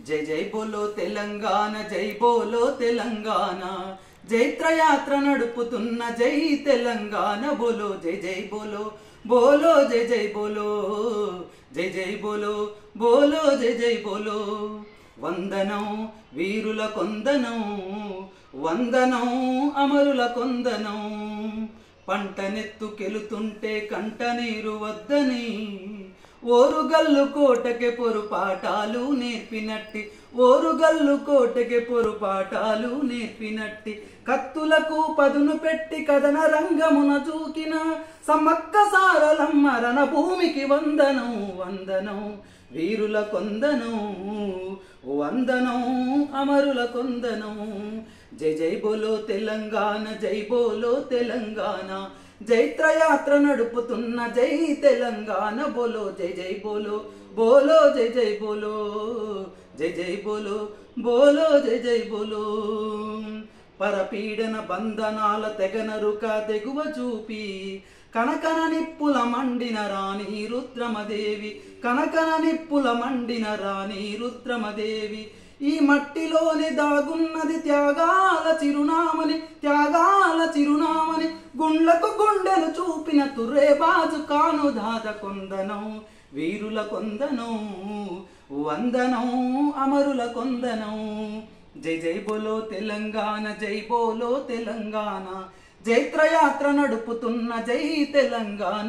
జై జై బోలో తెలంగాణ, జై బోలో తెలంగాణ, జైత్రయాత్ర నడుపుతున్న జై తెలంగాణ బోలో, జై జై బోలో బోలో, జై జై బోలో, జై జై బోలో బోలో, జై జై బోలో. వందనం వీరుల కొందనం, వందనం అమరుల కొందనం, పంటనెత్తుకెళుతుంటే కంట నీరు వద్దని ఓరుగల్లు కోటకి పొరుపాటాలు నేర్పినట్టి, ఓరుగల్లు కోటకి పొరుపాటాలు నేర్పినట్టి, కత్తులకు పదును పెట్టి కథన రంగమున చూకిన సమ్మక్క సారలమ్మ రణభూమికి వందనం, వందనం వీరుల కొందనం, వందనం అమరుల కొందనం. జై జై బోలో తెలంగాణ, జై బోలో తెలంగాణ, జైత్రయాత్ర నడుపుతున్న జై తెలంగాణ బోలో, జై జై బోలో బోలో, జై జై బోలో, జై జై బోలో బోలో, జై జై బోలో. పరపీడన బంధనాల తెగనరుక తెగువ చూపి కనకన నిప్పుల మండిన రాణి రుద్రమదేవి, కనకన నిప్పుల మండిన రాణి రుద్రమదేవి. ఈ మట్టిలోనే దాగున్నది త్యాగాల చిరునామని, త్యాగాల చిరునామని, గుండ్లకు గుండెలు చూపిన తుర్రేబాజు కాను దాద కొందనం, వీరుల కొందనం, వందనం అమరుల కొందనం. జై జై బోలో తెలంగాణ, జై బోలో తెలంగాణ, జైత్రయాత్ర నడుపుతున్న జై తెలంగాణ.